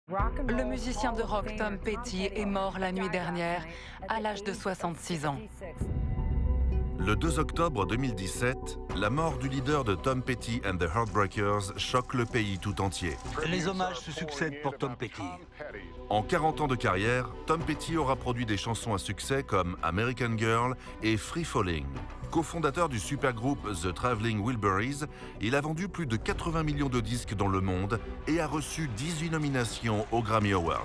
Le musicien de rock Tom Petty est mort la nuit dernière, à l'âge de 66 ans. Le 2 octobre 2017, la mort du leader de Tom Petty and the Heartbreakers choque le pays tout entier. Les hommages se succèdent pour Tom Petty. En 40 ans de carrière, Tom Petty aura produit des chansons à succès comme American Girl et Free Falling. Cofondateur du supergroupe The Traveling Wilburys, il a vendu plus de 80 millions de disques dans le monde et a reçu 18 nominations aux Grammy Awards.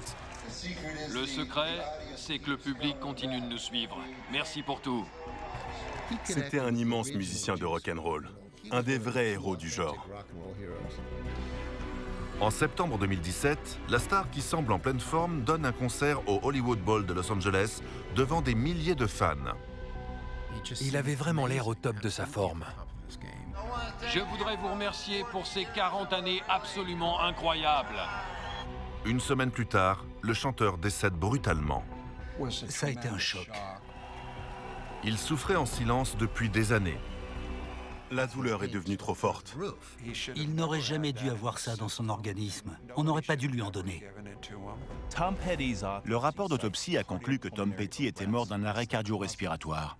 Le secret, c'est que le public continue de nous suivre. Merci pour tout. C'était un immense musicien de rock'n'roll, un des vrais héros du genre. En septembre 2017, la star qui semble en pleine forme donne un concert au Hollywood Bowl de Los Angeles devant des milliers de fans. Il avait vraiment l'air au top de sa forme. Je voudrais vous remercier pour ces 40 années absolument incroyables. Une semaine plus tard, le chanteur décède brutalement. Ça a été un choc. Il souffrait en silence depuis des années. La douleur est devenue trop forte. Il n'aurait jamais dû avoir ça dans son organisme. On n'aurait pas dû lui en donner. Le rapport d'autopsie a conclu que Tom Petty était mort d'un arrêt cardio-respiratoire.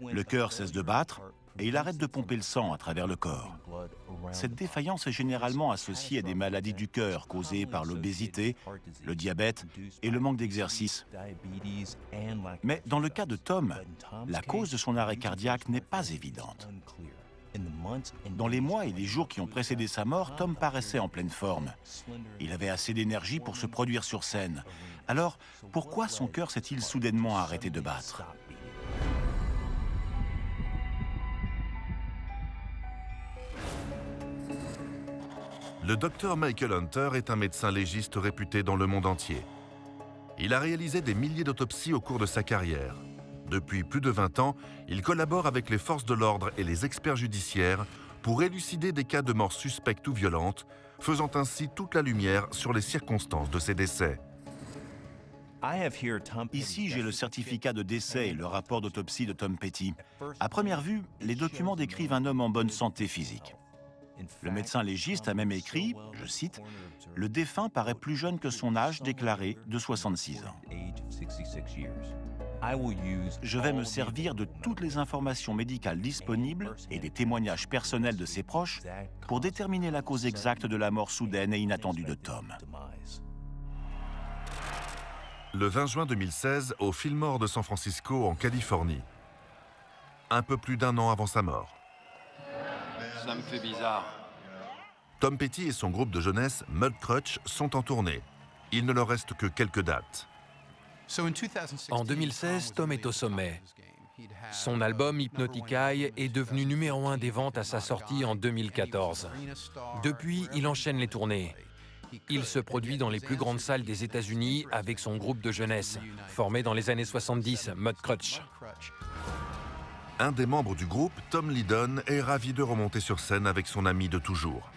Le cœur cesse de battre et il arrête de pomper le sang à travers le corps. Cette défaillance est généralement associée à des maladies du cœur causées par l'obésité, le diabète et le manque d'exercice. Mais dans le cas de Tom, la cause de son arrêt cardiaque n'est pas évidente. Dans les mois et les jours qui ont précédé sa mort, Tom paraissait en pleine forme. Il avait assez d'énergie pour se produire sur scène. Alors, pourquoi son cœur s'est-il soudainement arrêté de battre ? Le docteur Michael Hunter est un médecin légiste réputé dans le monde entier. Il a réalisé des milliers d'autopsies au cours de sa carrière. Depuis plus de 20 ans, il collabore avec les forces de l'ordre et les experts judiciaires pour élucider des cas de mort suspectes ou violentes, faisant ainsi toute la lumière sur les circonstances de ces décès. Ici, j'ai le certificat de décès et le rapport d'autopsie de Tom Petty. À première vue, les documents décrivent un homme en bonne santé physique. Le médecin légiste a même écrit, je cite, « Le défunt paraît plus jeune que son âge déclaré de 66 ans. » Je vais me servir de toutes les informations médicales disponibles et des témoignages personnels de ses proches pour déterminer la cause exacte de la mort soudaine et inattendue de Tom. Le 20 juin 2016, au Fillmore de San Francisco, en Californie. Un peu plus d'1 an avant sa mort. Ça me fait bizarre. Tom Petty et son groupe de jeunesse, Mudcrutch, sont en tournée. Il ne leur reste que quelques dates. En 2016, Tom est au sommet. Son album Hypnotic Eye est devenu numéro 1 des ventes à sa sortie en 2014. Depuis, il enchaîne les tournées. Il se produit dans les plus grandes salles des États-Unis avec son groupe de jeunesse, formé dans les années 70, Mudcrutch. Un des membres du groupe, Tom Lydon, est ravi de remonter sur scène avec son ami de toujours.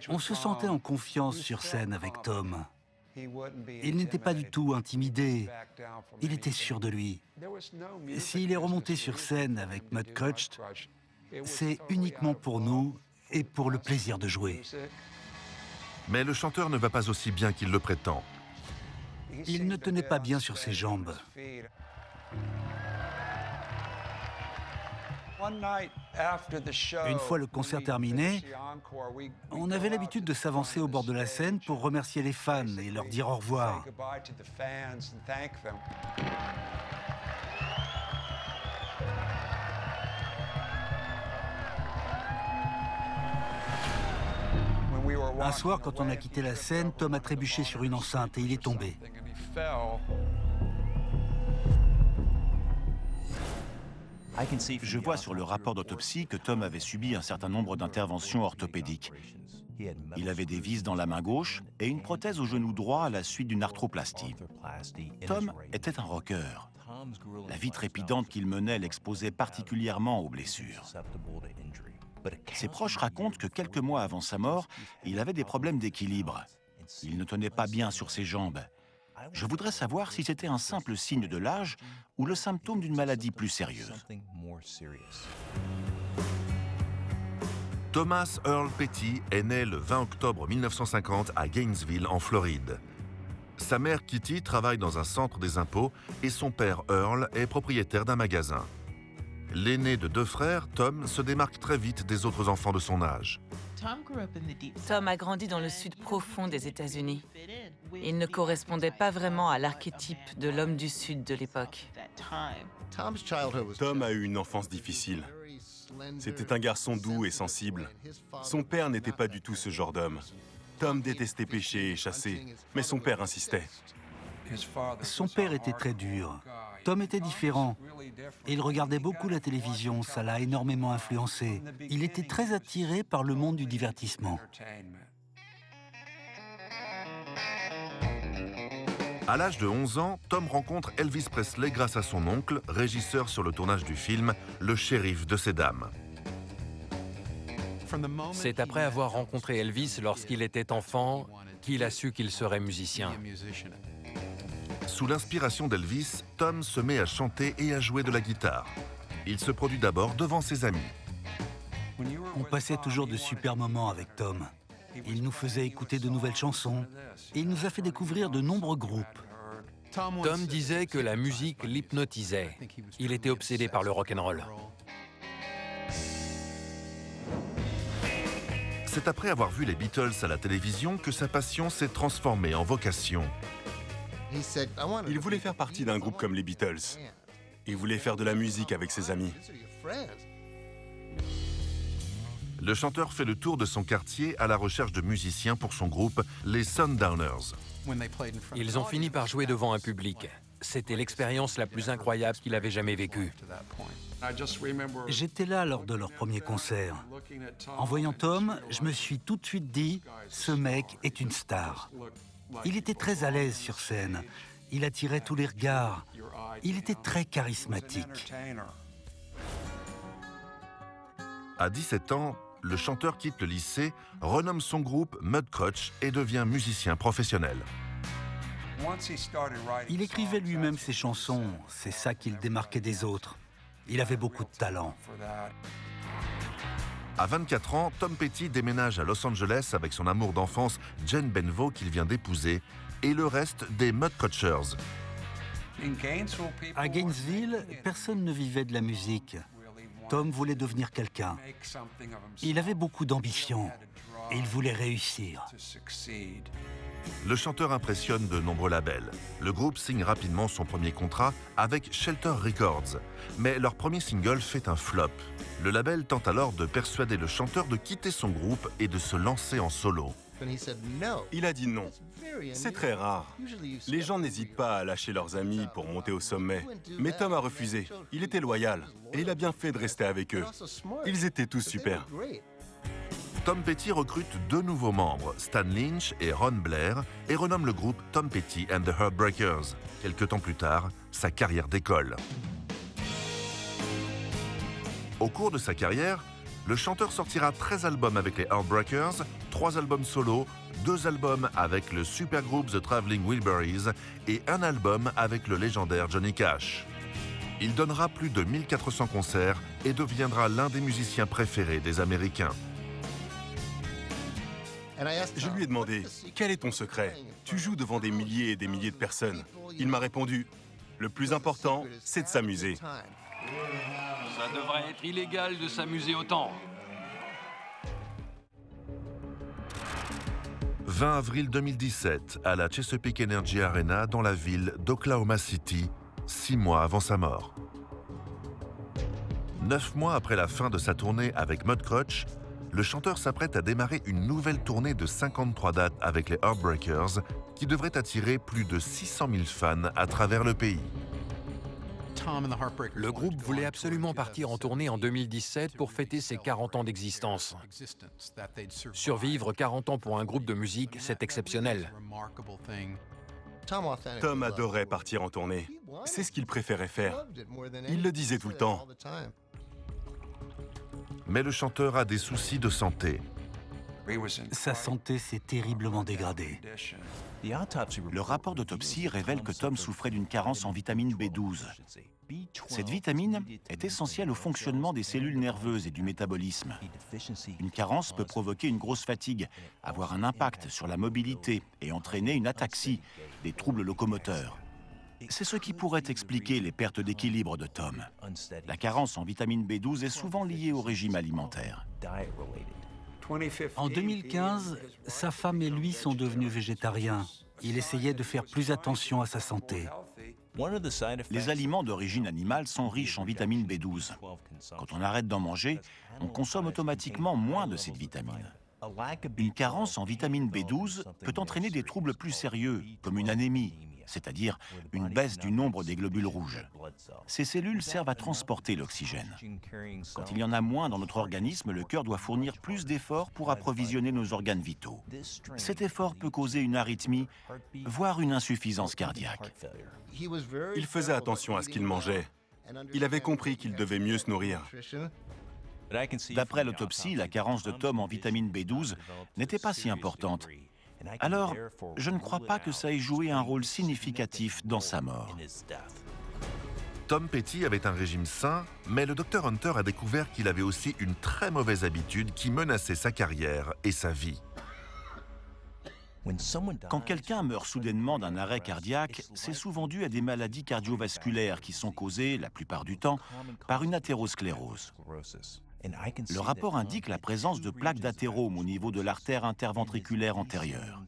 On se sentait en confiance sur scène avec Tom. Il n'était pas du tout intimidé. Il était sûr de lui. S'il est remonté sur scène avec Mudcrutch, c'est uniquement pour nous et pour le plaisir de jouer. Mais le chanteur ne va pas aussi bien qu'il le prétend. Il ne tenait pas bien sur ses jambes. Une fois le concert terminé, on avait l'habitude de s'avancer au bord de la scène pour remercier les fans et leur dire au revoir. Un soir, quand on a quitté la scène, Tom a trébuché sur une enceinte et il est tombé. Je vois sur le rapport d'autopsie que Tom avait subi un certain nombre d'interventions orthopédiques. Il avait des vis dans la main gauche et une prothèse au genou droit à la suite d'une arthroplastie. Tom était un rocker. La vie trépidante qu'il menait l'exposait particulièrement aux blessures. Ses proches racontent que quelques mois avant sa mort, il avait des problèmes d'équilibre. Il ne tenait pas bien sur ses jambes. Je voudrais savoir si c'était un simple signe de l'âge ou le symptôme d'une maladie plus sérieuse. Thomas Earl Petty est né le 20 octobre 1950 à Gainesville, en Floride. Sa mère Kitty travaille dans un centre des impôts et son père Earl est propriétaire d'un magasin. L'aîné de 2 frères, Tom, se démarque très vite des autres enfants de son âge. Tom a grandi dans le sud profond des États-Unis. Il ne correspondait pas vraiment à l'archétype de l'homme du sud de l'époque. Tom a eu une enfance difficile. C'était un garçon doux et sensible. Son père n'était pas du tout ce genre d'homme. Tom détestait pêcher et chasser, mais son père insistait. Son père était très dur. Tom était différent. Il regardait beaucoup la télévision, ça l'a énormément influencé. Il était très attiré par le monde du divertissement. À l'âge de 11 ans, Tom rencontre Elvis Presley grâce à son oncle, régisseur sur le tournage du film Le shérif de ces dames. C'est après avoir rencontré Elvis lorsqu'il était enfant qu'il a su qu'il serait musicien. Sous l'inspiration d'Elvis, Tom se met à chanter et à jouer de la guitare. Il se produit d'abord devant ses amis. On passait toujours de super moments avec Tom. Il nous faisait écouter de nouvelles chansons et il nous a fait découvrir de nombreux groupes. Tom disait que la musique l'hypnotisait. Il était obsédé par le rock'n'roll. C'est après avoir vu les Beatles à la télévision que sa passion s'est transformée en vocation. Il voulait faire partie d'un groupe comme les Beatles. Il voulait faire de la musique avec ses amis. Le chanteur fait le tour de son quartier à la recherche de musiciens pour son groupe, les Sundowners. Ils ont fini par jouer devant un public. C'était l'expérience la plus incroyable qu'il avait jamais vécue. J'étais là lors de leur premier concert. En voyant Tom, je me suis tout de suite dit « Ce mec est une star ». Il était très à l'aise sur scène. Il attirait tous les regards. Il était très charismatique. À 17 ans, le chanteur quitte le lycée, renomme son groupe Mudcrutch et devient musicien professionnel. Il écrivait lui-même ses chansons. C'est ça qui le démarquait des autres. Il avait beaucoup de talent. À 24 ans, Tom Petty déménage à Los Angeles avec son amour d'enfance, Jane Benvo, qu'il vient d'épouser, et le reste des Mudcrutchers. À Gainesville, personne ne vivait de la musique. Tom voulait devenir quelqu'un. Il avait beaucoup d'ambition et il voulait réussir. Le chanteur impressionne de nombreux labels. Le groupe signe rapidement son premier contrat avec Shelter Records. Mais leur premier single fait un flop. Le label tente alors de persuader le chanteur de quitter son groupe et de se lancer en solo. Il a dit non. C'est très rare. Les gens n'hésitent pas à lâcher leurs amis pour monter au sommet. Mais Tom a refusé. Il était loyal. Et il a bien fait de rester avec eux. Ils étaient tous super. Tom Petty recrute 2 nouveaux membres, Stan Lynch et Ron Blair, et renomme le groupe Tom Petty and the Heartbreakers. Quelque temps plus tard, sa carrière décolle. Au cours de sa carrière, le chanteur sortira 13 albums avec les Heartbreakers, 3 albums solo, 2 albums avec le supergroupe The Traveling Wilburys et 1 album avec le légendaire Johnny Cash. Il donnera plus de 1400 concerts et deviendra l'un des musiciens préférés des Américains. Je lui ai demandé « Quel est ton secret ? Tu joues devant des milliers et des milliers de personnes. » Il m'a répondu « Le plus important, c'est de s'amuser. » Ça devrait être illégal de s'amuser autant. 20 avril 2017, à la Chesapeake Energy Arena dans la ville d'Oklahoma City, 6 mois avant sa mort. 9 mois après la fin de sa tournée avec Mudcrutch, le chanteur s'apprête à démarrer une nouvelle tournée de 53 dates avec les Heartbreakers qui devrait attirer plus de 600 000 fans à travers le pays. Le groupe voulait absolument partir en tournée en 2017 pour fêter ses 40 ans d'existence. Survivre 40 ans pour un groupe de musique, c'est exceptionnel. Tom adorait partir en tournée. C'est ce qu'il préférait faire. Il le disait tout le temps. Mais le chanteur a des soucis de santé. Sa santé s'est terriblement dégradée. Le rapport d'autopsie révèle que Tom souffrait d'une carence en vitamine B12. Cette vitamine est essentielle au fonctionnement des cellules nerveuses et du métabolisme. Une carence peut provoquer une grosse fatigue, avoir un impact sur la mobilité et entraîner une ataxie, des troubles locomoteurs. C'est ce qui pourrait expliquer les pertes d'équilibre de Tom. La carence en vitamine B12 est souvent liée au régime alimentaire. En 2015, sa femme et lui sont devenus végétariens. Il essayait de faire plus attention à sa santé. Les aliments d'origine animale sont riches en vitamine B12. Quand on arrête d'en manger, on consomme automatiquement moins de cette vitamine. Une carence en vitamine B12 peut entraîner des troubles plus sérieux, comme une anémie, c'est-à-dire une baisse du nombre des globules rouges. Ces cellules servent à transporter l'oxygène. Quand il y en a moins dans notre organisme, le cœur doit fournir plus d'efforts pour approvisionner nos organes vitaux. Cet effort peut causer une arythmie, voire une insuffisance cardiaque. Il faisait attention à ce qu'il mangeait. Il avait compris qu'il devait mieux se nourrir. D'après l'autopsie, la carence de Tom en vitamine B12 n'était pas si importante. Alors, je ne crois pas que ça ait joué un rôle significatif dans sa mort. Tom Petty avait un régime sain, mais le Dr Hunter a découvert qu'il avait aussi une très mauvaise habitude qui menaçait sa carrière et sa vie. Quand quelqu'un meurt soudainement d'un arrêt cardiaque, c'est souvent dû à des maladies cardiovasculaires qui sont causées, la plupart du temps, par une athérosclérose. Le rapport indique la présence de plaques d'athérome au niveau de l'artère interventriculaire antérieure.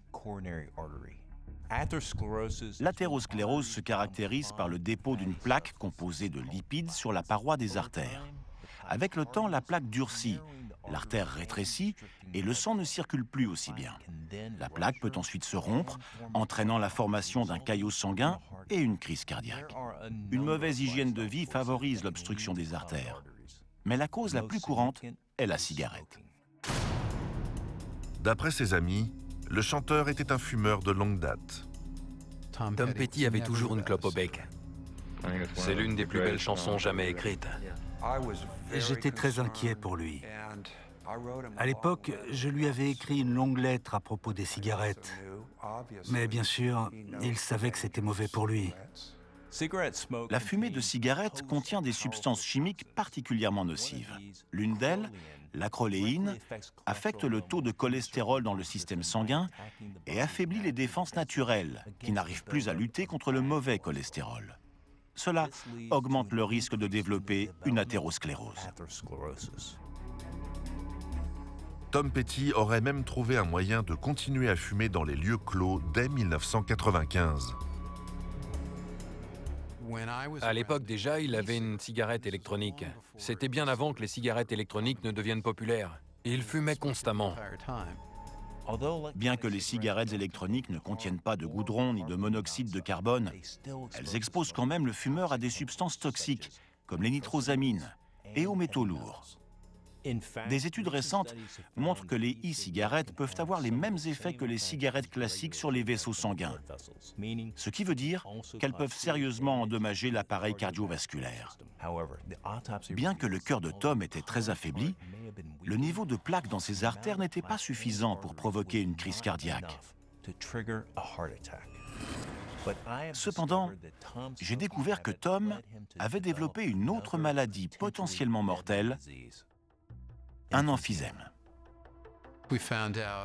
L'athérosclérose se caractérise par le dépôt d'une plaque composée de lipides sur la paroi des artères. Avec le temps, la plaque durcit, l'artère rétrécit et le sang ne circule plus aussi bien. La plaque peut ensuite se rompre, entraînant la formation d'un caillot sanguin et une crise cardiaque. Une mauvaise hygiène de vie favorise l'obstruction des artères. Mais la cause la plus courante est la cigarette. D'après ses amis, le chanteur était un fumeur de longue date. Tom Petty avait toujours une clope au bec. C'est l'une des plus belles chansons jamais écrites. J'étais très inquiet pour lui. À l'époque, je lui avais écrit une longue lettre à propos des cigarettes. Mais bien sûr, il savait que c'était mauvais pour lui. La fumée de cigarette contient des substances chimiques particulièrement nocives. L'une d'elles, l'acroléine, affecte le taux de cholestérol dans le système sanguin et affaiblit les défenses naturelles qui n'arrivent plus à lutter contre le mauvais cholestérol. Cela augmente le risque de développer une athérosclérose. Tom Petty aurait même trouvé un moyen de continuer à fumer dans les lieux clos dès 1995. À l'époque déjà, il avait une cigarette électronique. C'était bien avant que les cigarettes électroniques ne deviennent populaires. Il fumait constamment. Bien que les cigarettes électroniques ne contiennent pas de goudron ni de monoxyde de carbone, elles exposent quand même le fumeur à des substances toxiques, comme les nitrosamines, et aux métaux lourds. Des études récentes montrent que les e-cigarettes peuvent avoir les mêmes effets que les cigarettes classiques sur les vaisseaux sanguins, ce qui veut dire qu'elles peuvent sérieusement endommager l'appareil cardiovasculaire. Bien que le cœur de Tom était très affaibli, le niveau de plaques dans ses artères n'était pas suffisant pour provoquer une crise cardiaque. Cependant, j'ai découvert que Tom avait développé une autre maladie potentiellement mortelle, un emphysème.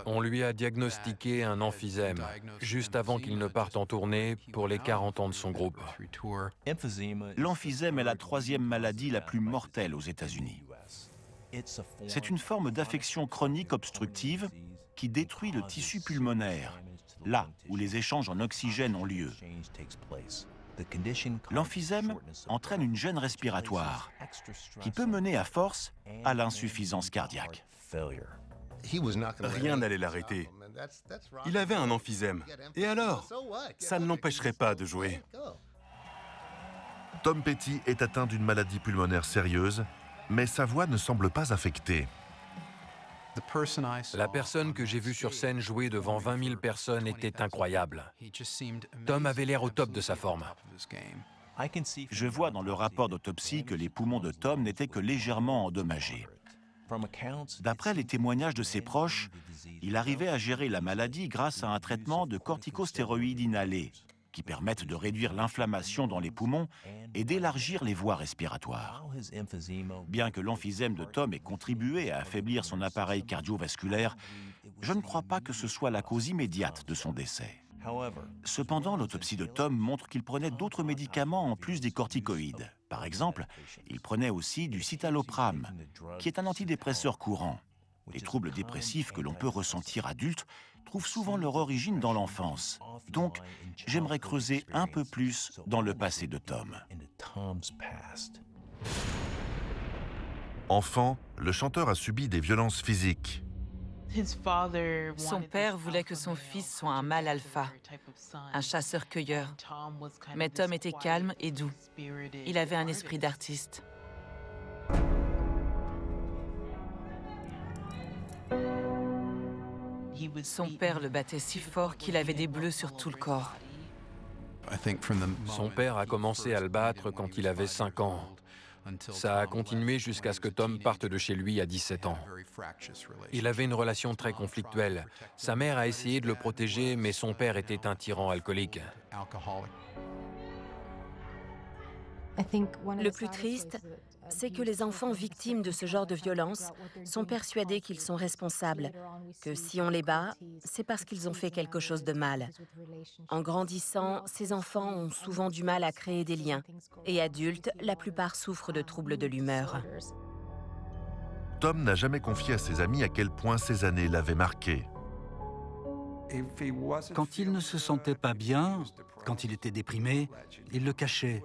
On lui a diagnostiqué un emphysème, juste avant qu'il ne parte en tournée pour les 40 ans de son groupe. L'emphysème est la troisième maladie la plus mortelle aux États-Unis. C'est une forme d'affection chronique obstructive qui détruit le tissu pulmonaire, là où les échanges en oxygène ont lieu. L'emphysème entraîne une gêne respiratoire qui peut mener à force à l'insuffisance cardiaque. Rien n'allait l'arrêter. Il avait un emphysème. Et alors? Ça ne l'empêcherait pas de jouer. Tom Petty est atteint d'une maladie pulmonaire sérieuse, mais sa voix ne semble pas affectée. La personne que j'ai vue sur scène jouer devant 20 000 personnes était incroyable. Tom avait l'air au top de sa forme. Je vois dans le rapport d'autopsie que les poumons de Tom n'étaient que légèrement endommagés. D'après les témoignages de ses proches, il arrivait à gérer la maladie grâce à un traitement de corticostéroïdes inhalés, qui permettent de réduire l'inflammation dans les poumons et d'élargir les voies respiratoires. Bien que l'emphysème de Tom ait contribué à affaiblir son appareil cardiovasculaire, je ne crois pas que ce soit la cause immédiate de son décès. Cependant, l'autopsie de Tom montre qu'il prenait d'autres médicaments en plus des corticoïdes. Par exemple, il prenait aussi du citalopram, qui est un antidépresseur courant. Les troubles dépressifs que l'on peut ressentir adulte trouvent souvent leur origine dans l'enfance. Donc, j'aimerais creuser un peu plus dans le passé de Tom. Enfant, le chanteur a subi des violences physiques. Son père voulait que son fils soit un mâle alpha, un chasseur-cueilleur. Mais Tom était calme et doux. Il avait un esprit d'artiste. Son père le battait si fort qu'il avait des bleus sur tout le corps. Son père a commencé à le battre quand il avait 5 ans. Ça a continué jusqu'à ce que Tom parte de chez lui à 17 ans. Il avait une relation très conflictuelle. Sa mère a essayé de le protéger, mais son père était un tyran alcoolique. Le plus triste, c'est que les enfants victimes de ce genre de violence sont persuadés qu'ils sont responsables, que si on les bat, c'est parce qu'ils ont fait quelque chose de mal. En grandissant, ces enfants ont souvent du mal à créer des liens. Et adultes, la plupart souffrent de troubles de l'humeur. Tom n'a jamais confié à ses amis à quel point ces années l'avaient marqué. Quand il ne se sentait pas bien, quand il était déprimé, il le cachait.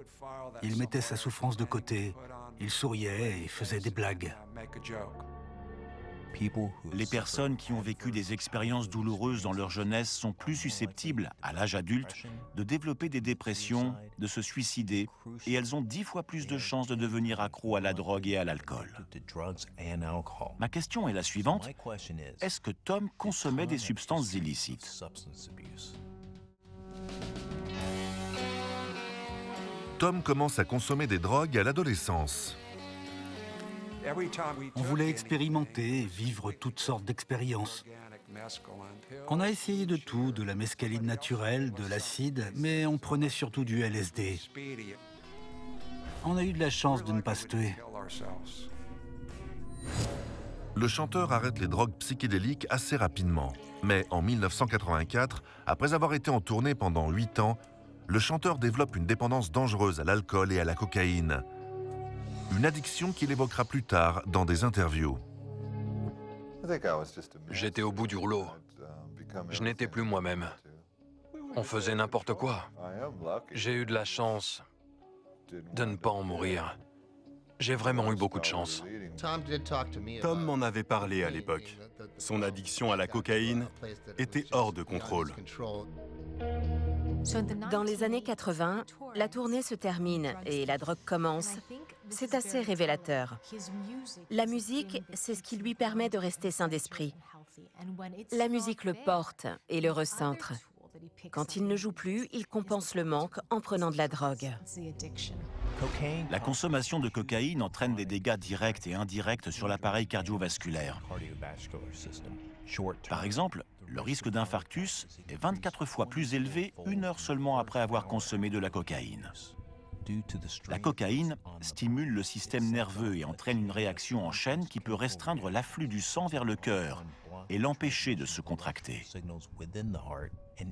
Il mettait sa souffrance de côté. Il souriait et faisait des blagues. Les personnes qui ont vécu des expériences douloureuses dans leur jeunesse sont plus susceptibles, à l'âge adulte, de développer des dépressions, de se suicider, et elles ont 10 fois plus de chances de devenir accros à la drogue et à l'alcool. Ma question est la suivante. Est-ce que Tom consommait des substances illicites? Tom commence à consommer des drogues à l'adolescence. On voulait expérimenter et vivre toutes sortes d'expériences. On a essayé de tout, de la mescaline naturelle, de l'acide, mais on prenait surtout du LSD. On a eu de la chance de ne pas se tuer. Le chanteur arrête les drogues psychédéliques assez rapidement. Mais en 1984, après avoir été en tournée pendant 8 ans, le chanteur développe une dépendance dangereuse à l'alcool et à la cocaïne. Une addiction qu'il évoquera plus tard dans des interviews. J'étais au bout du rouleau. Je n'étais plus moi-même. On faisait n'importe quoi. J'ai eu de la chance de ne pas en mourir. J'ai vraiment eu beaucoup de chance. Tom m'en avait parlé à l'époque. Son addiction à la cocaïne était hors de contrôle. Dans les années 80, la tournée se termine et la drogue commence. C'est assez révélateur. La musique, c'est ce qui lui permet de rester sain d'esprit. La musique le porte et le recentre. Quand il ne joue plus, il compense le manque en prenant de la drogue. La consommation de cocaïne entraîne des dégâts directs et indirects sur l'appareil cardiovasculaire. Par exemple, le risque d'infarctus est 24 fois plus élevé 1 heure seulement après avoir consommé de la cocaïne. La cocaïne stimule le système nerveux et entraîne une réaction en chaîne qui peut restreindre l'afflux du sang vers le cœur et l'empêcher de se contracter.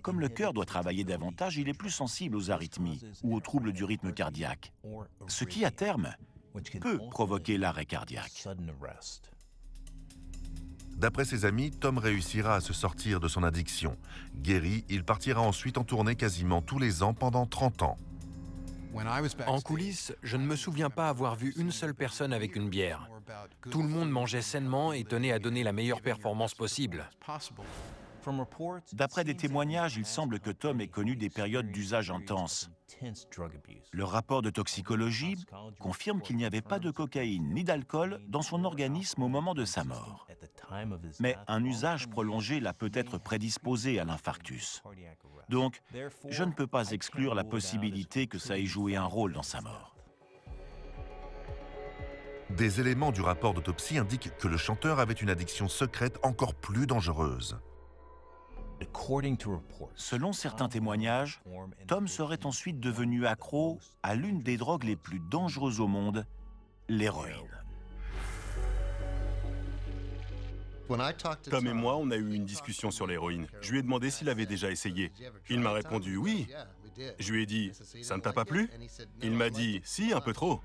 Comme le cœur doit travailler davantage, il est plus sensible aux arythmies ou aux troubles du rythme cardiaque, ce qui, à terme, peut provoquer l'arrêt cardiaque. D'après ses amis, Tom réussira à se sortir de son addiction. Guéri, il partira ensuite en tournée quasiment tous les ans pendant 30 ans. En coulisses, je ne me souviens pas avoir vu une seule personne avec une bière. Tout le monde mangeait sainement et tenait à donner la meilleure performance possible. D'après des témoignages, il semble que Tom ait connu des périodes d'usage intense. Le rapport de toxicologie confirme qu'il n'y avait pas de cocaïne ni d'alcool dans son organisme au moment de sa mort. Mais un usage prolongé l'a peut-être prédisposé à l'infarctus. Donc, je ne peux pas exclure la possibilité que ça ait joué un rôle dans sa mort. Des éléments du rapport d'autopsie indiquent que le chanteur avait une addiction secrète encore plus dangereuse. Selon certains témoignages, Tom serait ensuite devenu accro à l'une des drogues les plus dangereuses au monde, l'héroïne. Tom et moi, on a eu une discussion sur l'héroïne. Je lui ai demandé s'il avait déjà essayé. Il m'a répondu oui. Je lui ai dit « Ça ne t'a pas plu ?» Il m'a dit « Si, un peu trop ».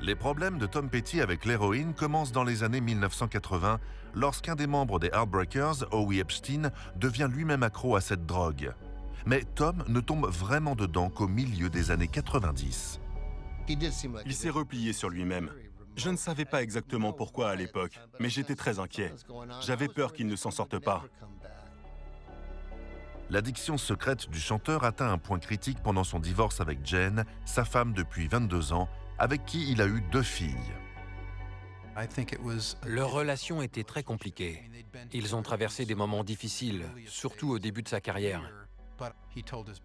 Les problèmes de Tom Petty avec l'héroïne commencent dans les années 1980, lorsqu'un des membres des Heartbreakers, Howie Epstein, devient lui-même accro à cette drogue. Mais Tom ne tombe vraiment dedans qu'au milieu des années 90. Il s'est replié sur lui-même. Je ne savais pas exactement pourquoi à l'époque, mais j'étais très inquiet. J'avais peur qu'il ne s'en sorte pas. L'addiction secrète du chanteur atteint un point critique pendant son divorce avec Jane, sa femme depuis 22 ans, avec qui il a eu 2 filles. Leur relation était très compliquée. Ils ont traversé des moments difficiles, surtout au début de sa carrière.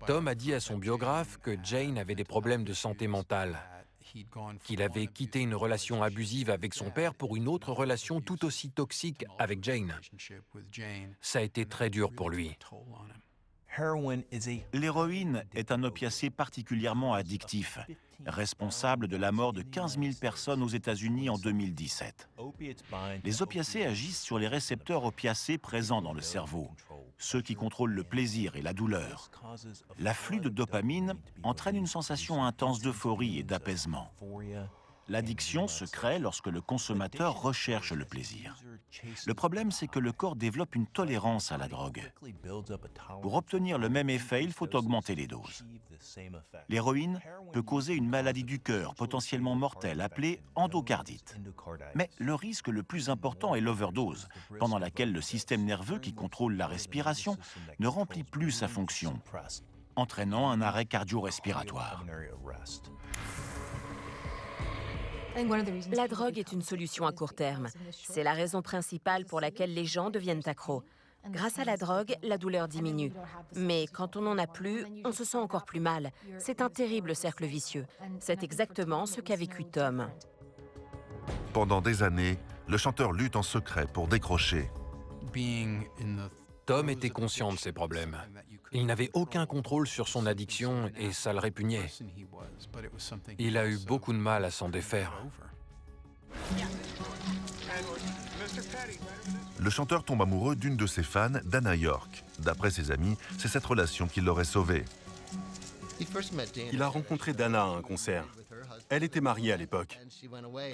Tom a dit à son biographe que Jane avait des problèmes de santé mentale, qu'il avait quitté une relation abusive avec son père pour une autre relation tout aussi toxique avec Jane. Ça a été très dur pour lui. L'héroïne est un opiacé particulièrement addictif, responsable de la mort de 15 000 personnes aux États-Unis en 2017. Les opiacés agissent sur les récepteurs opiacés présents dans le cerveau, ceux qui contrôlent le plaisir et la douleur. L'afflux de dopamine entraîne une sensation intense d'euphorie et d'apaisement. L'addiction se crée lorsque le consommateur recherche le plaisir. Le problème, c'est que le corps développe une tolérance à la drogue. Pour obtenir le même effet, il faut augmenter les doses. L'héroïne peut causer une maladie du cœur potentiellement mortelle appelée endocardite. Mais le risque le plus important est l'overdose, pendant laquelle le système nerveux qui contrôle la respiration ne remplit plus sa fonction, entraînant un arrêt cardio-respiratoire. La drogue est une solution à court terme. C'est la raison principale pour laquelle les gens deviennent accros. Grâce à la drogue, la douleur diminue. Mais quand on n'en a plus, on se sent encore plus mal. C'est un terrible cercle vicieux. C'est exactement ce qu'a vécu Tom. Pendant des années, le chanteur lutte en secret pour décrocher. Tom était conscient de ses problèmes. Il n'avait aucun contrôle sur son addiction et ça le répugnait. Il a eu beaucoup de mal à s'en défaire. Le chanteur tombe amoureux d'une de ses fans, Dana York. D'après ses amis, c'est cette relation qui l'aurait sauvé. Il a rencontré Dana à un concert. Elle était mariée à l'époque.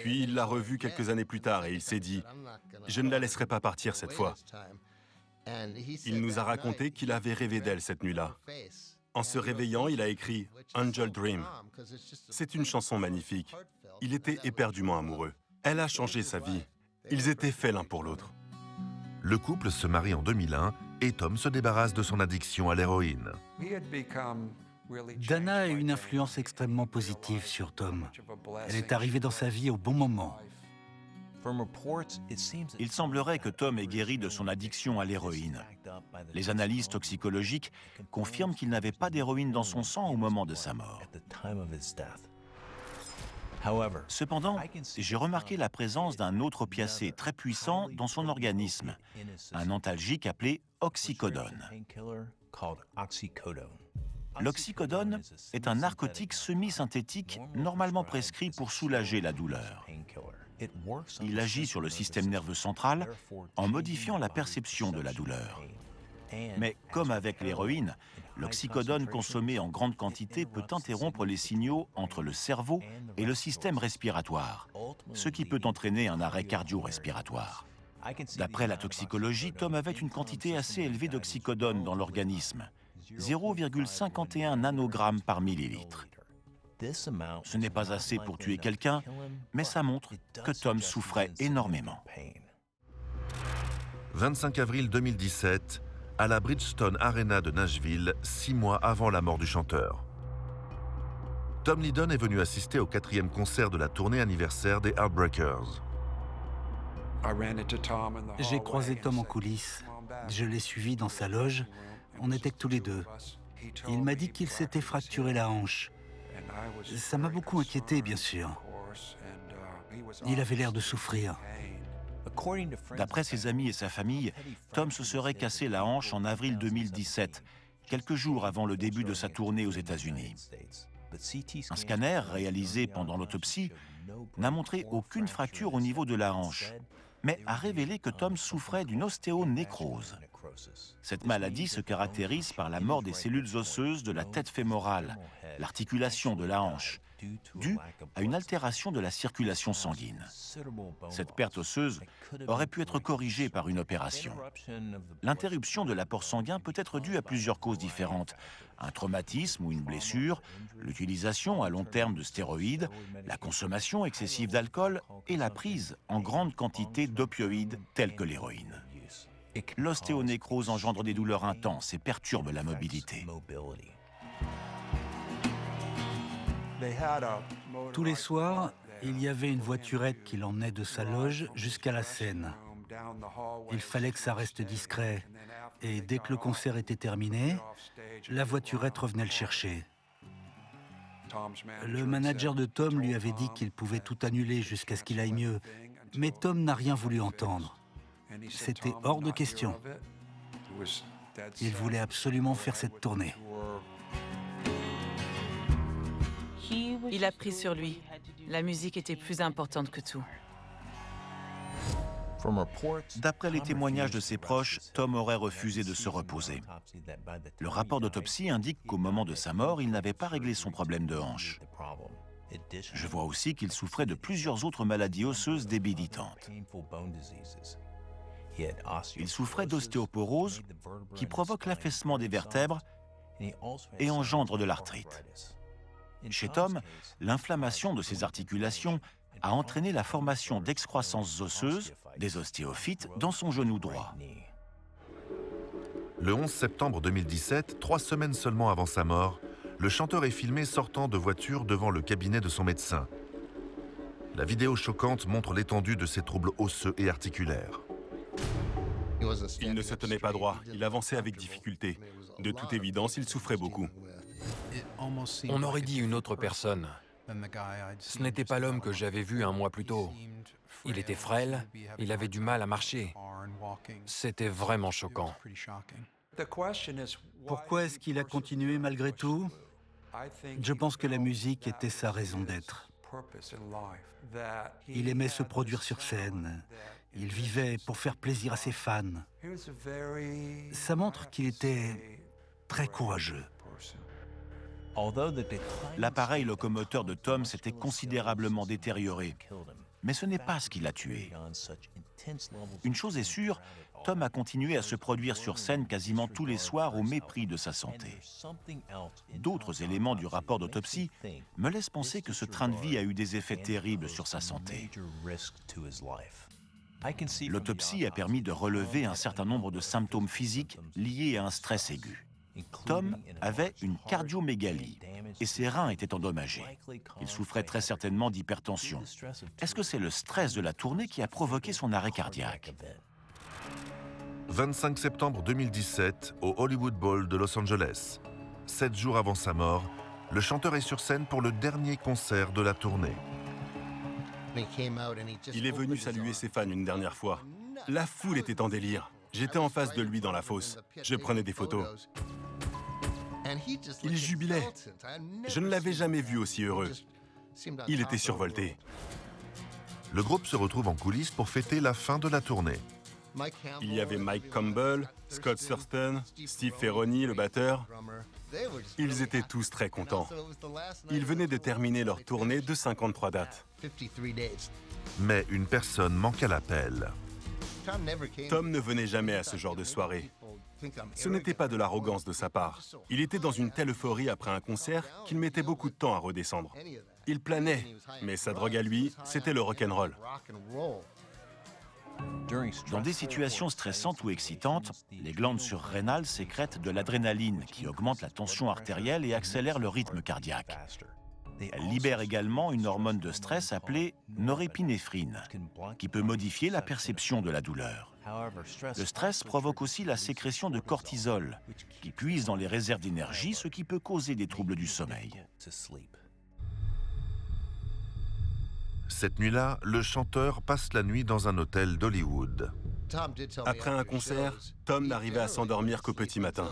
Puis il l'a revue quelques années plus tard et il s'est dit « Je ne la laisserai pas partir cette fois ». Il nous a raconté qu'il avait rêvé d'elle cette nuit-là. En se réveillant, il a écrit « Angel Dream ». C'est une chanson magnifique. Il était éperdument amoureux. Elle a changé sa vie. Ils étaient faits l'un pour l'autre. Le couple se marie en 2001 et Tom se débarrasse de son addiction à l'héroïne. Dana a eu une influence extrêmement positive sur Tom. Elle est arrivée dans sa vie au bon moment. Il semblerait que Tom ait guéri de son addiction à l'héroïne. Les analyses toxicologiques confirment qu'il n'avait pas d'héroïne dans son sang au moment de sa mort. Cependant, j'ai remarqué la présence d'un autre opiacé très puissant dans son organisme, un antalgique appelé oxycodone. L'oxycodone est un narcotique semi-synthétique normalement prescrit pour soulager la douleur. Il agit sur le système nerveux central en modifiant la perception de la douleur. Mais comme avec l'héroïne, l'oxycodone consommé en grande quantité peut interrompre les signaux entre le cerveau et le système respiratoire, ce qui peut entraîner un arrêt cardio-respiratoire. D'après la toxicologie, Tom avait une quantité assez élevée d'oxycodone dans l'organisme, 0,51 nanogrammes par millilitre. Ce n'est pas assez pour tuer quelqu'un, mais ça montre que Tom souffrait énormément. 25 avril 2017, à la Bridgestone Arena de Nashville, 6 mois avant la mort du chanteur. Tom Lydon est venu assister au 4e concert de la tournée anniversaire des Heartbreakers. J'ai croisé Tom en coulisses. Je l'ai suivi dans sa loge. On était tous les deux. Il m'a dit qu'il s'était fracturé la hanche. Ça m'a beaucoup inquiété, bien sûr. Il avait l'air de souffrir. D'après ses amis et sa famille, Tom se serait cassé la hanche en avril 2017, quelques jours avant le début de sa tournée aux États-Unis. Un scanner réalisé pendant l'autopsie n'a montré aucune fracture au niveau de la hanche, mais a révélé que Tom souffrait d'une ostéonécrose. Cette maladie se caractérise par la mort des cellules osseuses de la tête fémorale, l'articulation de la hanche, due à une altération de la circulation sanguine. Cette perte osseuse aurait pu être corrigée par une opération. L'interruption de l'apport sanguin peut être due à plusieurs causes différentes. Un traumatisme ou une blessure, l'utilisation à long terme de stéroïdes, la consommation excessive d'alcool et la prise en grande quantité d'opioïdes tels que l'héroïne. L'ostéonécrose engendre des douleurs intenses et perturbe la mobilité. Tous les soirs, il y avait une voiturette qui l'emmenait de sa loge jusqu'à la scène. Il fallait que ça reste discret. Et dès que le concert était terminé, la voiturette revenait le chercher. Le manager de Tom lui avait dit qu'il pouvait tout annuler jusqu'à ce qu'il aille mieux. Mais Tom n'a rien voulu entendre. C'était hors de question. Il voulait absolument faire cette tournée. Il a pris sur lui. La musique était plus importante que tout. D'après les témoignages de ses proches, Tom aurait refusé de se reposer. Le rapport d'autopsie indique qu'au moment de sa mort, il n'avait pas réglé son problème de hanche. Je vois aussi qu'il souffrait de plusieurs autres maladies osseuses débilitantes. Il souffrait d'ostéoporose qui provoque l'affaissement des vertèbres et engendre de l'arthrite. Chez Tom, l'inflammation de ses articulations a entraîné la formation d'excroissances osseuses, des ostéophytes, dans son genou droit. Le 11 septembre 2017, 3 semaines seulement avant sa mort, le chanteur est filmé sortant de voiture devant le cabinet de son médecin. La vidéo choquante montre l'étendue de ses troubles osseux et articulaires. Il ne se tenait pas droit, il avançait avec difficulté. De toute évidence, il souffrait beaucoup. On aurait dit une autre personne. Ce n'était pas l'homme que j'avais vu un mois plus tôt. Il était frêle, il avait du mal à marcher. C'était vraiment choquant. Pourquoi est-ce qu'il a continué malgré tout? Je pense que la musique était sa raison d'être. Il aimait se produire sur scène. Il vivait pour faire plaisir à ses fans. Ça montre qu'il était très courageux. L'appareil locomoteur de Tom s'était considérablement détérioré, mais ce n'est pas ce qui l'a tué. Une chose est sûre, Tom a continué à se produire sur scène quasiment tous les soirs au mépris de sa santé. D'autres éléments du rapport d'autopsie me laissent penser que ce train de vie a eu des effets terribles sur sa santé. L'autopsie a permis de relever un certain nombre de symptômes physiques liés à un stress aigu. Tom avait une cardiomégalie et ses reins étaient endommagés. Il souffrait très certainement d'hypertension. Est-ce que c'est le stress de la tournée qui a provoqué son arrêt cardiaque? 25 septembre 2017, au Hollywood Bowl de Los Angeles. 7 jours avant sa mort, le chanteur est sur scène pour le dernier concert de la tournée. Il est venu saluer ses fans une dernière fois. La foule était en délire. J'étais en face de lui dans la fosse. Je prenais des photos. Il jubilait. Je ne l'avais jamais vu aussi heureux. Il était survolté. Le groupe se retrouve en coulisses pour fêter la fin de la tournée. Il y avait Mike Campbell, Scott Thurston, Steve Ferroni, le batteur. Ils étaient tous très contents. Ils venaient de terminer leur tournée de 53 dates. Mais une personne manque à l'appel. Tom ne venait jamais à ce genre de soirée. Ce n'était pas de l'arrogance de sa part. Il était dans une telle euphorie après un concert qu'il mettait beaucoup de temps à redescendre. Il planait, mais sa drogue à lui, c'était le rock'n'roll. Dans des situations stressantes ou excitantes, les glandes surrénales sécrètent de l'adrénaline qui augmente la tension artérielle et accélère le rythme cardiaque. Elles libèrent également une hormone de stress appelée norépinéphrine, qui peut modifier la perception de la douleur. Le stress provoque aussi la sécrétion de cortisol, qui puise dans les réserves d'énergie, ce qui peut causer des troubles du sommeil. Cette nuit-là, le chanteur passe la nuit dans un hôtel d'Hollywood. Après un concert, Tom n'arrivait à s'endormir qu'au petit matin.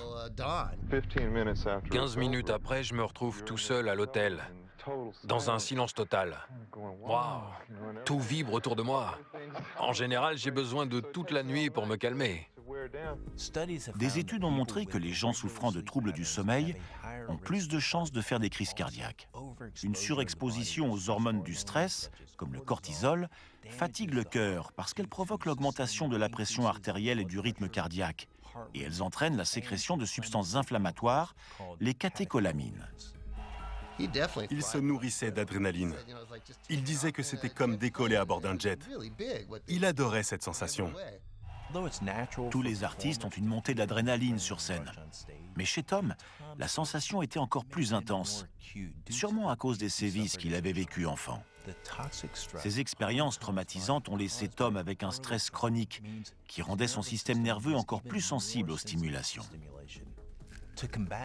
15 minutes après, je me retrouve tout seul à l'hôtel, dans un silence total. Waouh! Tout vibre autour de moi. En général, j'ai besoin de toute la nuit pour me calmer. Des études ont montré que les gens souffrant de troubles du sommeil ont plus de chances de faire des crises cardiaques. Une surexposition aux hormones du stress, comme le cortisol, fatigue le cœur parce qu'elle provoque l'augmentation de la pression artérielle et du rythme cardiaque. Et elles entraînent la sécrétion de substances inflammatoires, les catécholamines. Il se nourrissait d'adrénaline. Il disait que c'était comme décoller à bord d'un jet. Il adorait cette sensation. Tous les artistes ont une montée d'adrénaline sur scène. Mais chez Tom, la sensation était encore plus intense, sûrement à cause des sévices qu'il avait vécus enfant. Ces expériences traumatisantes ont laissé Tom avec un stress chronique qui rendait son système nerveux encore plus sensible aux stimulations.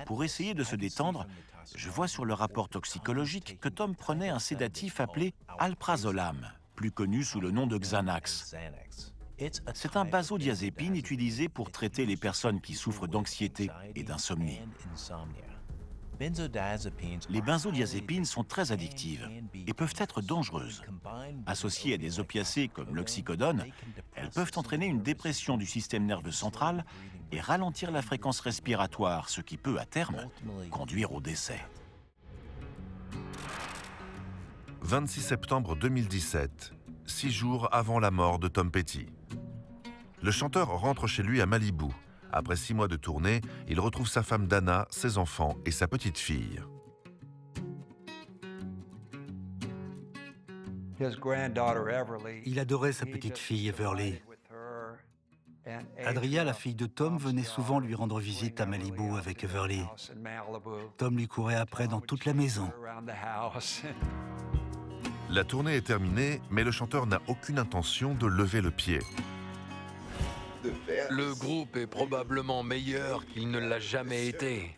Pour essayer de se détendre, je vois sur le rapport toxicologique que Tom prenait un sédatif appelé alprazolam, plus connu sous le nom de Xanax. C'est un benzodiazépine utilisé pour traiter les personnes qui souffrent d'anxiété et d'insomnie. Les benzodiazépines sont très addictives et peuvent être dangereuses. Associées à des opiacés comme l'oxycodone, elles peuvent entraîner une dépression du système nerveux central et ralentir la fréquence respiratoire, ce qui peut, à terme, conduire au décès. 26 septembre 2017, 6 jours avant la mort de Tom Petty. Le chanteur rentre chez lui à Malibu. Après 6 mois de tournée, il retrouve sa femme Dana, ses enfants et sa petite fille. Il adorait sa petite fille Everly. Adria, la fille de Tom, venait souvent lui rendre visite à Malibu avec Everly. Tom lui courait après dans toute la maison. La tournée est terminée, mais le chanteur n'a aucune intention de lever le pied. Le groupe est probablement meilleur qu'il ne l'a jamais été.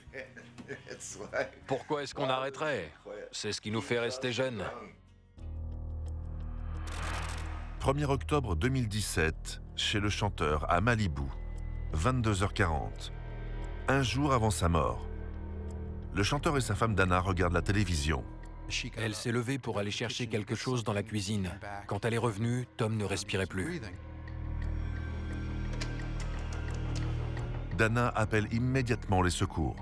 Pourquoi est-ce qu'on arrêterait? C'est ce qui nous fait rester jeunes. 1er octobre 2017, chez le chanteur à Malibu, 22h40. Un jour avant sa mort. Le chanteur et sa femme Dana regardent la télévision. Elle s'est levée pour aller chercher quelque chose dans la cuisine. Quand elle est revenue, Tom ne respirait plus. Dana appelle immédiatement les secours.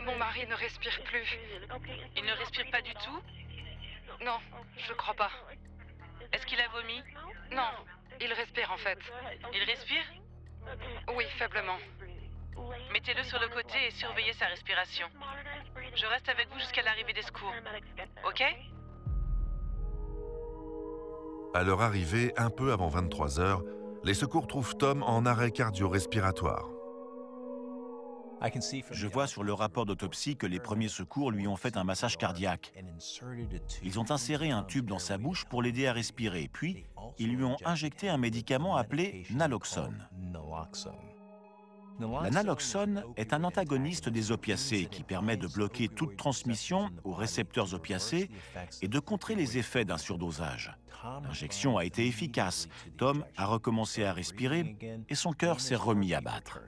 Mon mari ne respire plus. Il ne respire pas du tout? Non, je crois pas. Est-ce qu'il a vomi? Non, il respire en fait. Il respire? Oui, faiblement. Mettez-le sur le côté et surveillez sa respiration. Je reste avec vous jusqu'à l'arrivée des secours. OK? À leur arrivée, un peu avant 23h, les secours trouvent Tom en arrêt cardio-respiratoire. Je vois sur le rapport d'autopsie que les premiers secours lui ont fait un massage cardiaque. Ils ont inséré un tube dans sa bouche pour l'aider à respirer, puis ils lui ont injecté un médicament appelé naloxone. La naloxone est un antagoniste des opiacés qui permet de bloquer toute transmission aux récepteurs opiacés et de contrer les effets d'un surdosage. L'injection a été efficace. Tom a recommencé à respirer et son cœur s'est remis à battre.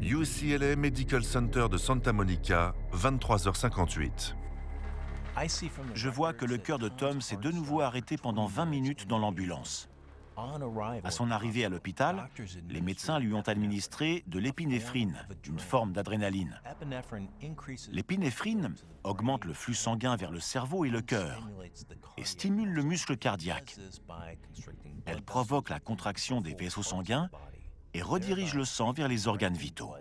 UCLA Medical Center de Santa Monica, 23h58. Je vois que le cœur de Tom s'est de nouveau arrêté pendant 20 minutes dans l'ambulance. À son arrivée à l'hôpital, les médecins lui ont administré de l'épinéphrine, une forme d'adrénaline. L'épinéphrine augmente le flux sanguin vers le cerveau et le cœur et stimule le muscle cardiaque. Elle provoque la contraction des vaisseaux sanguins et redirige le sang vers les organes vitaux.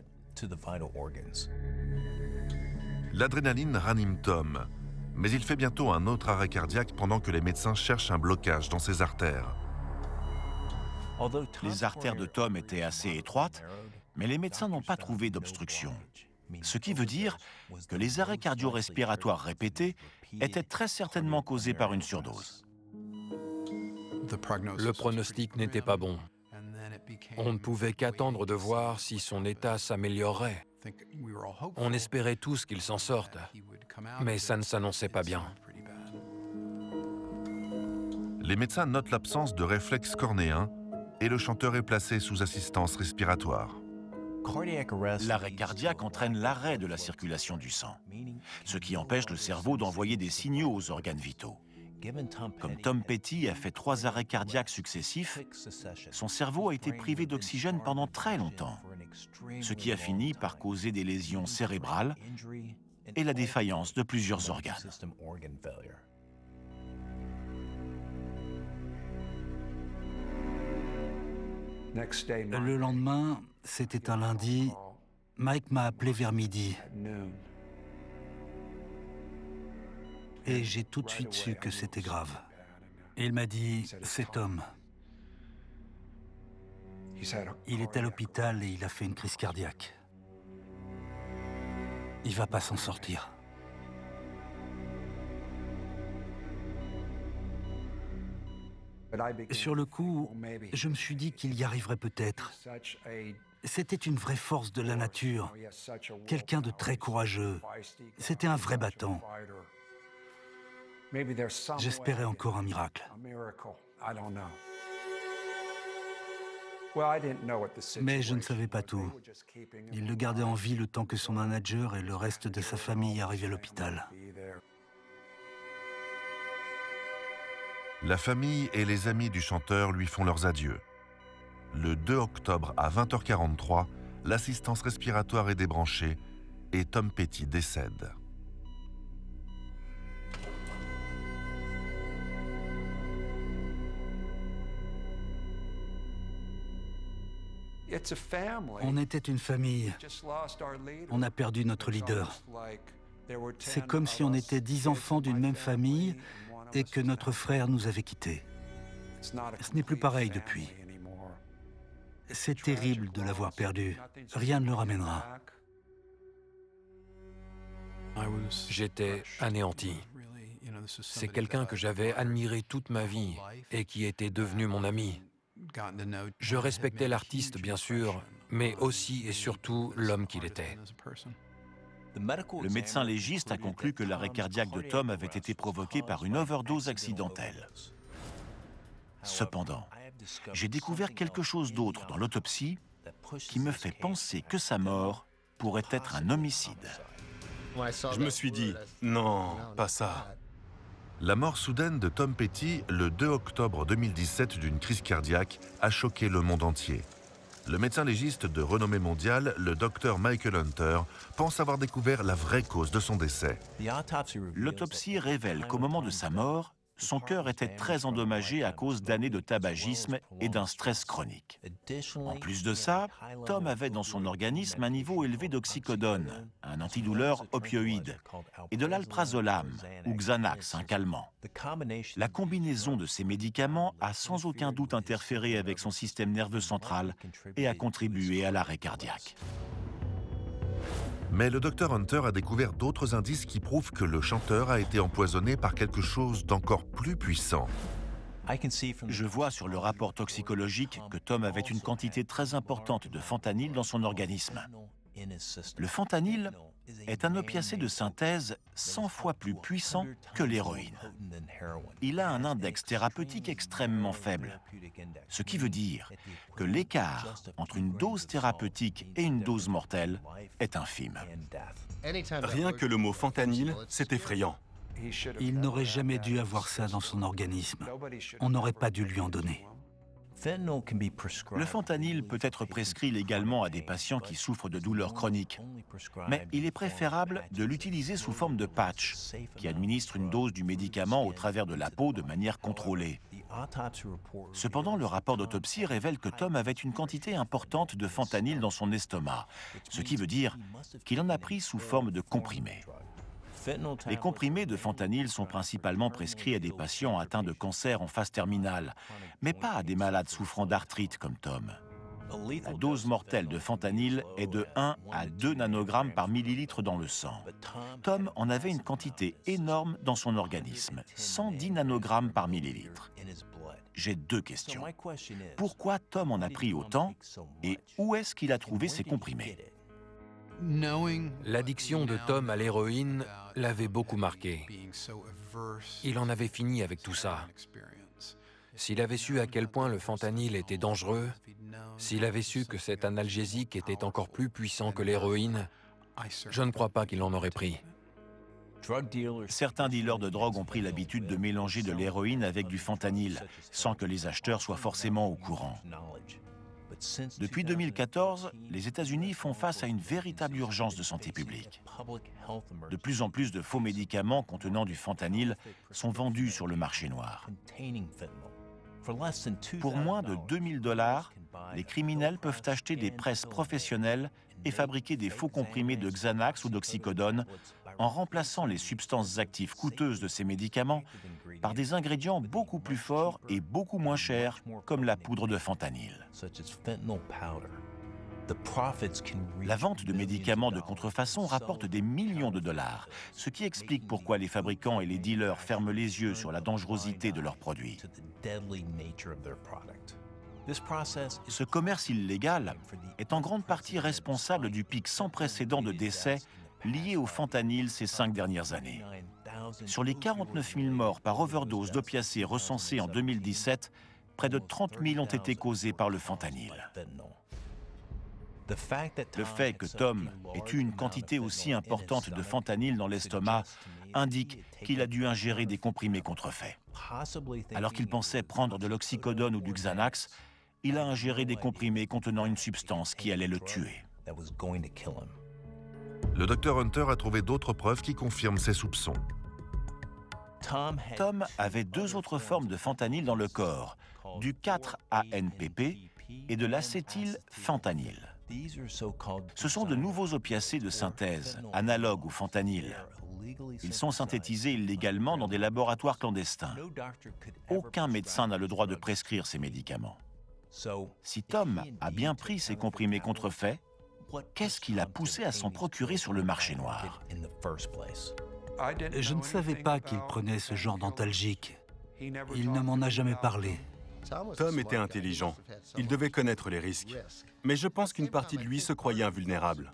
L'adrénaline ranime Tom, mais il fait bientôt un autre arrêt cardiaque pendant que les médecins cherchent un blocage dans ses artères. Les artères de Tom étaient assez étroites, mais les médecins n'ont pas trouvé d'obstruction. Ce qui veut dire que les arrêts cardio-respiratoires répétés étaient très certainement causés par une surdose. Le pronostic n'était pas bon. On ne pouvait qu'attendre de voir si son état s'améliorerait. On espérait tous qu'il s'en sorte, mais ça ne s'annonçait pas bien. Les médecins notent l'absence de réflexes cornéens et le chanteur est placé sous assistance respiratoire. L'arrêt cardiaque entraîne l'arrêt de la circulation du sang, ce qui empêche le cerveau d'envoyer des signaux aux organes vitaux. Comme Tom Petty a fait 3 arrêts cardiaques successifs, son cerveau a été privé d'oxygène pendant très longtemps, ce qui a fini par causer des lésions cérébrales et la défaillance de plusieurs organes. Le lendemain, c'était un lundi, Mike m'a appelé vers midi. Et j'ai tout de suite su que c'était grave. Il m'a dit, c'est Tom. Il est à l'hôpital et il a fait une crise cardiaque. Il va pas s'en sortir. Sur le coup, je me suis dit qu'il y arriverait peut-être. C'était une vraie force de la nature, quelqu'un de très courageux. C'était un vrai battant. J'espérais encore un miracle. Mais je ne savais pas tout. Il le gardait en vie le temps que son manager et le reste de sa famille arrivaient à l'hôpital. La famille et les amis du chanteur lui font leurs adieux. Le 2 octobre à 20h43, l'assistance respiratoire est débranchée et Tom Petty décède. On était une famille. On a perdu notre leader. C'est comme si on était 10 enfants d'une même famille et que notre frère nous avait quittés. Ce n'est plus pareil depuis. C'est terrible de l'avoir perdu. Rien ne le ramènera. J'étais anéanti. C'est quelqu'un que j'avais admiré toute ma vie et qui était devenu mon ami. Je respectais l'artiste, bien sûr, mais aussi et surtout l'homme qu'il était. Le médecin légiste a conclu que l'arrêt cardiaque de Tom avait été provoqué par une overdose accidentelle. Cependant, j'ai découvert quelque chose d'autre dans l'autopsie qui me fait penser que sa mort pourrait être un homicide. Je me suis dit, non, pas ça. La mort soudaine de Tom Petty, le 2 octobre 2017 d'une crise cardiaque, a choqué le monde entier. Le médecin légiste de renommée mondiale, le docteur Michael Hunter, pense avoir découvert la vraie cause de son décès. L'autopsie révèle qu'au moment de sa mort, son cœur était très endommagé à cause d'années de tabagisme et d'un stress chronique. En plus de ça, Tom avait dans son organisme un niveau élevé d'oxycodone, un antidouleur opioïde, et de l'alprazolam, ou Xanax, un calmant. La combinaison de ces médicaments a sans aucun doute interféré avec son système nerveux central et a contribué à l'arrêt cardiaque. Mais le docteur Hunter a découvert d'autres indices qui prouvent que le chanteur a été empoisonné par quelque chose d'encore plus puissant. Je vois sur le rapport toxicologique que Tom avait une quantité très importante de fentanyl dans son organisme. Le fentanyl est un opiacé de synthèse 100 fois plus puissant que l'héroïne. Il a un index thérapeutique extrêmement faible, ce qui veut dire que l'écart entre une dose thérapeutique et une dose mortelle est infime. Rien que le mot fentanyl, c'est effrayant. Il n'aurait jamais dû avoir ça dans son organisme. On n'aurait pas dû lui en donner. Le fentanyl peut être prescrit légalement à des patients qui souffrent de douleurs chroniques, mais il est préférable de l'utiliser sous forme de patch, qui administre une dose du médicament au travers de la peau de manière contrôlée. Cependant, le rapport d'autopsie révèle que Tom avait une quantité importante de fentanyl dans son estomac, ce qui veut dire qu'il en a pris sous forme de comprimés. Les comprimés de fentanyl sont principalement prescrits à des patients atteints de cancer en phase terminale, mais pas à des malades souffrant d'arthrite comme Tom. La dose mortelle de fentanyl est de 1 à 2 nanogrammes par millilitre dans le sang. Tom en avait une quantité énorme dans son organisme, 110 nanogrammes par millilitre. J'ai 2 questions. Pourquoi Tom en a pris autant et où est-ce qu'il a trouvé ces comprimés ? L'addiction de Tom à l'héroïne l'avait beaucoup marqué. Il en avait fini avec tout ça. S'il avait su à quel point le fentanyl était dangereux, s'il avait su que cet analgésique était encore plus puissant que l'héroïne, je ne crois pas qu'il en aurait pris. Certains dealers de drogue ont pris l'habitude de mélanger de l'héroïne avec du fentanyl, sans que les acheteurs soient forcément au courant. Depuis 2014, les États-Unis font face à une véritable urgence de santé publique. De plus en plus de faux médicaments contenant du fentanyl sont vendus sur le marché noir. Pour moins de 2000 $, les criminels peuvent acheter des presses professionnelles et fabriquer des faux comprimés de Xanax ou d'oxycodone en remplaçant les substances actives coûteuses de ces médicaments par des ingrédients beaucoup plus forts et beaucoup moins chers, comme la poudre de fentanyl. La vente de médicaments de contrefaçon rapporte des millions de dollars, ce qui explique pourquoi les fabricants et les dealers ferment les yeux sur la dangerosité de leurs produits. Ce commerce illégal est en grande partie responsable du pic sans précédent de décès liés au fentanyl ces 5 dernières années. Sur les 49 000 morts par overdose d'opiacés recensés en 2017, près de 30 000 ont été causés par le fentanyl. Le fait que Tom ait eu une quantité aussi importante de fentanyl dans l'estomac indique qu'il a dû ingérer des comprimés contrefaits. Alors qu'il pensait prendre de l'oxycodone ou du Xanax, il a ingéré des comprimés contenant une substance qui allait le tuer. Le docteur Hunter a trouvé d'autres preuves qui confirment ses soupçons. Tom avait 2 autres formes de fentanyl dans le corps, du 4-ANPP et de l'acétylfentanyl. Ce sont de nouveaux opiacés de synthèse, analogues au fentanyl. Ils sont synthétisés illégalement dans des laboratoires clandestins. Aucun médecin n'a le droit de prescrire ces médicaments. Si Tom a bien pris ces comprimés contrefaits, qu'est-ce qui l'a poussé à s'en procurer sur le marché noir? Je ne savais pas qu'il prenait ce genre d'antalgique. Il ne m'en a jamais parlé. Tom était intelligent. Il devait connaître les risques. Mais je pense qu'une partie de lui se croyait invulnérable.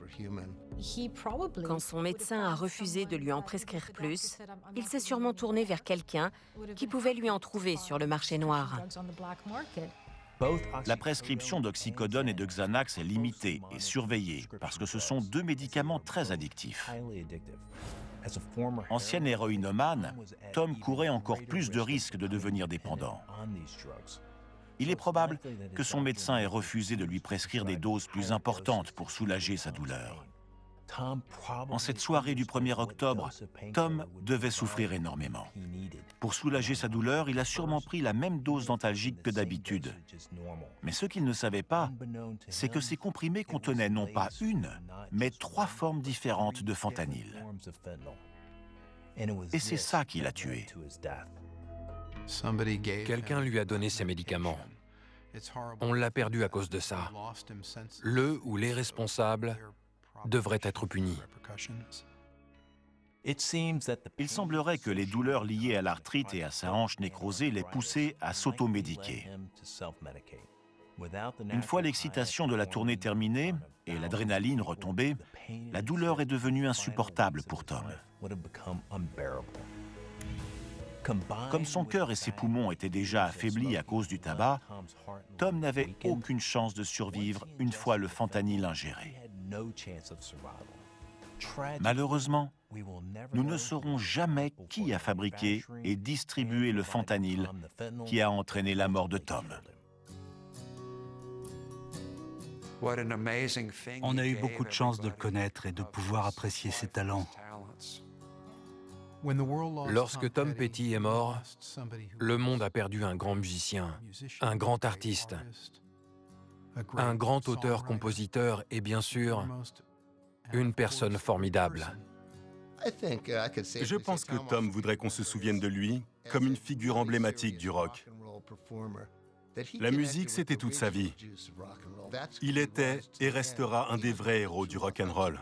Quand son médecin a refusé de lui en prescrire plus, il s'est sûrement tourné vers quelqu'un qui pouvait lui en trouver sur le marché noir. La prescription d'oxycodone et de Xanax est limitée et surveillée parce que ce sont 2 médicaments très addictifs. Ancien héroïnomane, Tom courait encore plus de risques de devenir dépendant. Il est probable que son médecin ait refusé de lui prescrire des doses plus importantes pour soulager sa douleur. En cette soirée du 1er octobre, Tom devait souffrir énormément. Pour soulager sa douleur, il a sûrement pris la même dose d'antalgique que d'habitude. Mais ce qu'il ne savait pas, c'est que ces comprimés contenaient non pas 1, mais 3 formes différentes de fentanyl. Et c'est ça qui l'a tué. Quelqu'un lui a donné ces médicaments. On l'a perdu à cause de ça. Le ou les responsables devraient être punis. Il semblerait que les douleurs liées à l'arthrite et à sa hanche nécrosée l'aient poussé à s'automédiquer. Une fois l'excitation de la tournée terminée et l'adrénaline retombée, la douleur est devenue insupportable pour Tom. Comme son cœur et ses poumons étaient déjà affaiblis à cause du tabac, Tom n'avait aucune chance de survivre une fois le fentanyl ingéré. Malheureusement, nous ne saurons jamais qui a fabriqué et distribué le fentanyl qui a entraîné la mort de Tom. On a eu beaucoup de chance de le connaître et de pouvoir apprécier ses talents. Lorsque Tom Petty est mort, le monde a perdu un grand musicien, un grand artiste, un grand auteur-compositeur et bien sûr, une personne formidable. Je pense que Tom voudrait qu'on se souvienne de lui comme une figure emblématique du rock. La musique, c'était toute sa vie. Il était et restera un des vrais héros du rock and roll.